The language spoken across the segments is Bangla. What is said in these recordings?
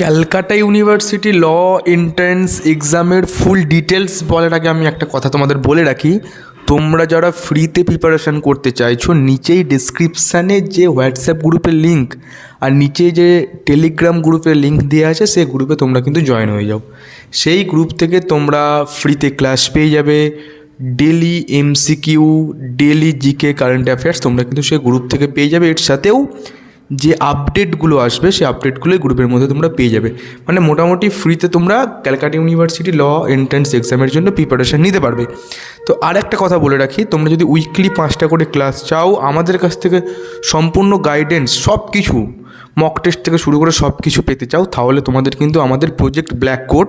ক্যালকাটা ইউনিভার্সিটি ল এন্ট্রান্স এক্সামের ফুল ডিটেলস বলার আগে আমি একটা কথা তোমাদের বলে রাখি। তোমরা যারা ফ্রিতে প্রিপারেশান করতে চাইছো, নিচেই ডিসক্রিপশানে যে হোয়াটসঅ্যাপ গ্রুপের লিঙ্ক আর নিচে যে টেলিগ্রাম গ্রুপের লিঙ্ক দেওয়া আছে, সেই গ্রুপে তোমরা কিন্তু জয়েন হয়ে যাও। সেই গ্রুপ থেকে তোমরা ফ্রিতে ক্লাস পেয়ে যাবে, daily MCQ, daily GK, current affairs তোমরা কিন্তু সেই গ্রুপ থেকে পেয়ে যাবে। এর সাথেও যে আপডেটগুলো আসবে সেই আপডেটগুলোই গ্রুপের মধ্যে তোমরা পেয়ে যাবে। মানে মোটামুটি ফ্রিতে তোমরা ক্যালকাটা ইউনিভার্সিটি ল এন্ট্রান্স এক্সামের জন্য প্রিপারেশান নিতে পারবে। তো আর একটা কথা বলে রাখি, তোমরা যদি উইকলি 5টা করে ক্লাস চাও, আমাদের কাছ থেকে সম্পূর্ণ গাইডেন্স সব কিছু, মক টেস্ট থেকে শুরু করে সব কিছু পেতে চাও, তাহলে তোমাদের কিন্তু আমাদের প্রজেক্ট ব্ল্যাক কোট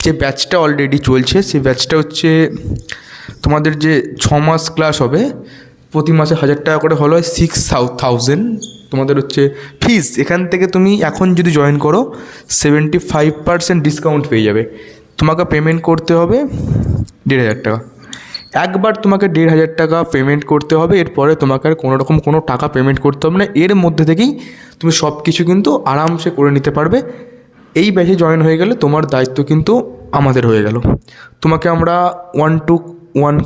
যে ব্যাচটা অলরেডি চলছে, সেই ব্যাচটা হচ্ছে তোমাদের যে 6 মাস ক্লাস হবে, প্রতি মাসে 1000 টাকা করে হলো 6000 তোমাদের হচ্ছে ফিস। এখান থেকে তুমি এখন যদি জয়েন করো 75% ডিসকাউন্ট পেয়ে যাবে। তোমাকে পেমেন্ট করতে হবে 1500 টাকা। একবার তোমাকে 1500 টাকা পেমেন্ট করতে হবে, এরপরে তোমাকে আর কোনো রকম কোনো টাকা পেমেন্ট করতে হবে না। এর মধ্যে থেকেই তুমি সব কিছু কিন্তু আরামসে করে নিতে পারবে। এই ব্যাচে জয়েন হয়ে গেলে তোমার দায়িত্ব কিন্তু আমাদের হয়ে গেল। তোমাকে আমরা 1 to 1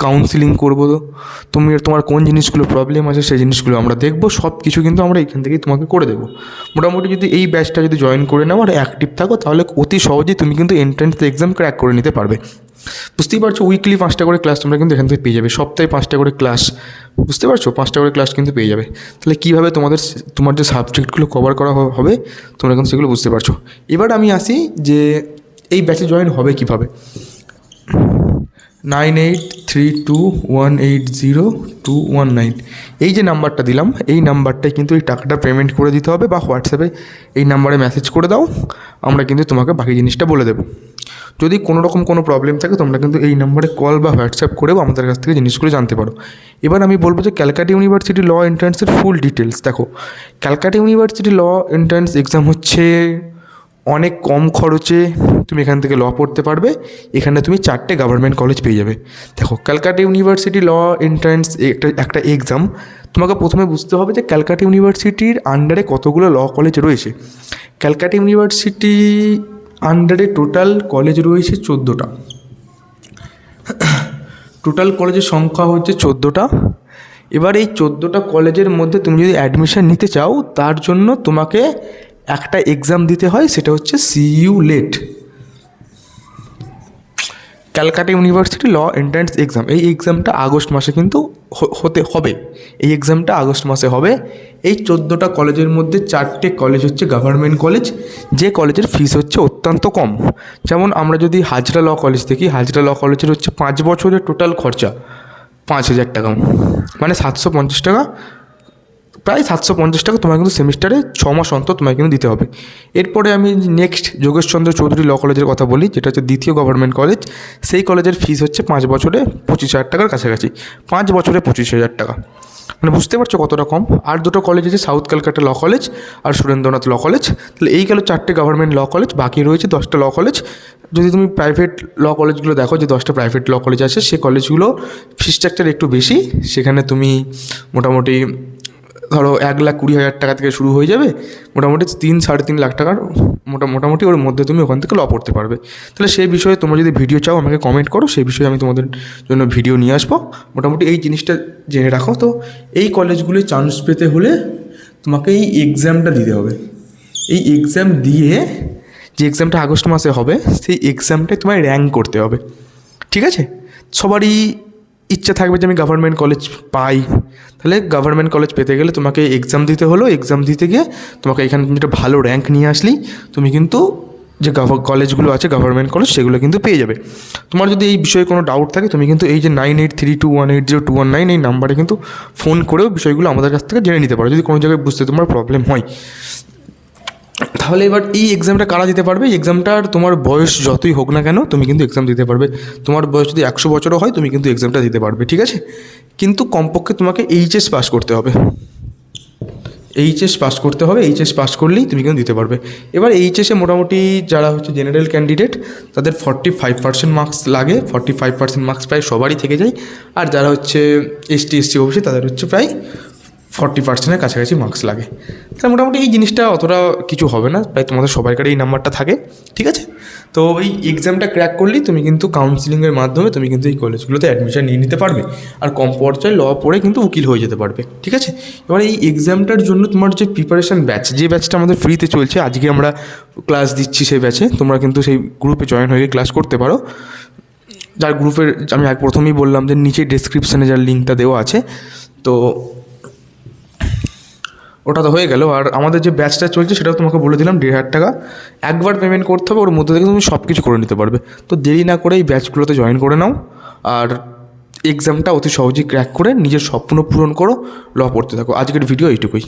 কাউন্সিলিং করবো। তোমার কোন জিনিসগুলো প্রবলেম আছে সেই জিনিসগুলো আমরা দেখবো, সব কিছু কিন্তু আমরা এখান থেকেই তোমাকে করে দেবো। মোটামুটি যদি এই ব্যাচটা যদি জয়েন করে নাও আর অ্যাক্টিভ থাকো, তাহলে অতি সহজেই তুমি কিন্তু এন্ট্রান্স এক্সাম ক্র্যাক করে নিতে পারবে। বুঝতেই পারছো, উইকলি 5টা করে ক্লাস তোমরা কিন্তু এখান থেকে পেয়ে যাবে, সপ্তাহে 5টা করে ক্লাস। বুঝতে পারছো, 5টা করে ক্লাস কিন্তু পেয়ে যাবে। তাহলে কীভাবে তোমার যে সাবজেক্টগুলো কভার করা হবে তোমরা কিন্তু সেগুলো বুঝতে পারছো। এবার আমি আসি যে এই ব্যাচে জয়েন হবে কীভাবে। 9832180219 এই যে নাম্বারটা দিলাম, এই নাম্বারটায় কিন্তু এই টাকাটা পেমেন্ট করে দিতে হবে, বা হোয়াটসঅ্যাপে এই নাম্বারে মেসেজ করে দাও, আমরা কিন্তু তোমাকে বাকি জিনিসটা বলে দেবো। যদি কোনো রকম কোনো প্রবলেম থাকে তোমরা কিন্তু এই নাম্বারে কল বা হোয়াটসঅ্যাপ করেও আমাদের কাছ থেকে জিনিসগুলো জানতে পারো। এবার আমি বলবো যে ক্যালকাটা ইউনিভার্সিটি ল এন্ট্রান্সের ফুল ডিটেলস দেখো। Calcutta University law entrance exam হচ্ছে অনেক কম খরচে তুমি এখান থেকে ল পড়তে পারবে। এখানে তুমি 4টে গভর্নমেন্ট কলেজ পেয়ে যাবে। দেখো, ক্যালকাটা ইউনিভার্সিটি ল এন্ট্রান্স একটা এক্সাম। তোমাকে প্রথমে বুঝতে হবে যে ক্যালকাটা ইউনিভার্সিটির আন্ডারে কতগুলো ল কলেজ রয়েছে। ক্যালকাটা ইউনিভার্সিটি আন্ডারে টোটাল কলেজ রয়েছে 14টা। টোটাল কলেজের সংখ্যা হচ্ছে 14টা। এবার এই 14টা কলেজের মধ্যে তুমি যদি অ্যাডমিশন নিতে চাও, তার জন্য তোমাকে একটা এক্সাম দিতে হয়, সেটা হচ্ছে CU LET, Calcutta University law entrance exam. এই এক্সামটা আগস্ট মাসে কিন্তু হতে হবে। এই এক্সামটা আগস্ট মাসে হবে। এই 14টা কলেজের মধ্যে 4টে কলেজ হচ্ছে গভর্নমেন্ট কলেজ, যে কলেজের ফিস হচ্ছে অত্যন্ত কম। যেমন আমরা যদি হাজরা ল কলেজ দেখি, হাজরা ল কলেজের হচ্ছে 5 বছরের টোটাল খরচা 5000 টাকা, মানে 750 টাকা, প্রায় 750 টাকা তোমার কিন্তু সেমিস্টারে 6 মাস অন্তর তোমায় কিন্তু দিতে হবে। এরপরে আমি নেক্সট যোগেশচন্দ্র চৌধুরী ল কলেজের কথা বলি, যেটা হচ্ছে দ্বিতীয় গভর্নমেন্ট কলেজ। সেই কলেজের ফিস হচ্ছে 5 বছরে 25,000 টাকার কাছাকাছি, 5 বছরে 25,000 টাকা। মানে বুঝতে পারছো কতটা কম। আর দুটো কলেজ আছে, সাউথ ক্যালকাটা ল কলেজ আর সুরেন্দ্রনাথ ল কলেজ। তাহলে এই গেল 4টে গভর্নমেন্ট ল কলেজ, বাকি রয়েছে 10টা ল কলেজ। যদি তুমি প্রাইভেট ল কলেজগুলো দেখো, যে 10টা প্রাইভেট ল কলেজ আছে, সে কলেজগুলো ফিস স্ট্রাকচার একটু বেশি। সেখানে তুমি মোটামুটি ধরো 1,20,000 টাকা থেকে শুরু হয়ে যাবে, মোটামুটি 3-3.5 লাখ টাকার মোটামুটি ওর মধ্যে তুমি ওখান থেকে ল পড়তে পারবে। তাহলে সেই বিষয়ে তোমরা যদি ভিডিও চাও আমাকে কমেন্ট করো, সেই বিষয়ে আমি তোমাদের জন্য ভিডিও নিয়ে আসবো। মোটামুটি এই জিনিসটা জেনে রাখো। তো এই কলেজগুলোয় চান্স পেতে হলে তোমাকে এই এক্সামটা দিতে হবে। এই এক্সাম দিয়ে, যে এক্সামটা আগস্ট মাসে হবে, সেই এক্সামটায় তোমায় র্যাঙ্ক করতে হবে। ঠিক আছে, সবারই ইচ্ছা থাকবে যে আমি গভর্নমেন্ট কলেজ পাই। তাহলে গভর্নমেন্ট কলেজ পেতে গেলে তোমাকে এক্সাম দিতে হলো। এক্সাম দিতে গিয়ে তোমাকে এখানে তুমি একটা ভালো র্যাঙ্ক নিয়ে আসলেই তুমি কিন্তু যে কলেজগুলো আছে গভর্নমেন্ট কলেজ, সেগুলো কিন্তু পেয়ে যাবে। তোমার যদি এই বিষয়ে কোনো ডাউট থাকে, তুমি কিন্তু এই যে 9832180219 এই নাম্বারে কিন্তু ফোন করেও বিষয়গুলো আমাদের কাছ থেকে জেনে নিতে পারো, যদি কোনো জায়গায় বুঝতে তোমার প্রবলেম হয়। তাহলে এবার এই এক্সামটা কারা দিতে পারবে? এই এক্সামটার তোমার বয়স যতই হোক না কেন, তুমি কিন্তু এক্সাম দিতে পারবে। তোমার বয়স যদি 100 বছরও হয়, তুমি কিন্তু এক্সামটা দিতে পারবে। ঠিক আছে, কিন্তু কমপক্ষে তোমাকে এইচএস পাস করতে হবে। এইচএস পাস করতে হবে। এইচএস পাস করলেই তুমি কিন্তু দিতে পারবে। এবার এইচএসে মোটামুটি যারা হচ্ছে জেনারেল ক্যান্ডিডেট, তাদের 45% মার্কস লাগে। 45% মার্কস প্রায় সবারই থেকে যায়। আর যারা হচ্ছে এসটি ওবিসি, তাদের হচ্ছে প্রায় 40%-এর কাছাকাছি মার্কস লাগে। তাহলে মোটামুটি এই জিনিসটা অতটা কিছু হবে না, প্রায় তোমাদের সবাইকার এই নাম্বারটা থাকে, ঠিক আছে? তো এই এক্সামটা ক্র্যাক করলেই তুমি কিন্তু কাউন্সিলিংয়ের মাধ্যমে তুমি কিন্তু এই কলেজগুলোতে অ্যাডমিশন নিয়ে নিতে পারবে, আর কম পর্যায়ে ল পড়ে কিন্তু উকিল হয়ে যেতে পারবে, ঠিক আছে? এবার এই এক্সামটার জন্য তোমার যে প্রিপারেশান ব্যাচ, যে ব্যাচটা আমাদের ফ্রিতে চলছে, আজকে আমরা ক্লাস দিচ্ছি সেই ব্যাচে, তোমরা কিন্তু সেই গ্রুপে জয়েন হয়ে ক্লাস করতে পারো। যার গ্রুপের আমি প্রথমেই বললাম যে নিচে ডেসক্রিপশানে যার লিঙ্কটা দেওয়া আছে, তো ওটা তো হয়ে গেল। আর আমাদের যে ব্যাচটা চলছে সেটাও তোমাকে বলে দিলাম, 1,500 টাকা একবার পেমেন্ট করতে হবে, ওর মধ্যে থেকে তুমি সব কিছু করে নিতে পারবে। তো দেরি না করে এই ব্যাচগুলোতে জয়েন করে নাও, আর এক্সামটা অতি সহজেই ক্র্যাক করে নিজের স্বপ্ন পূরণ করো, ল পড়তে থাকো। আজকের ভিডিও এইটুকুই।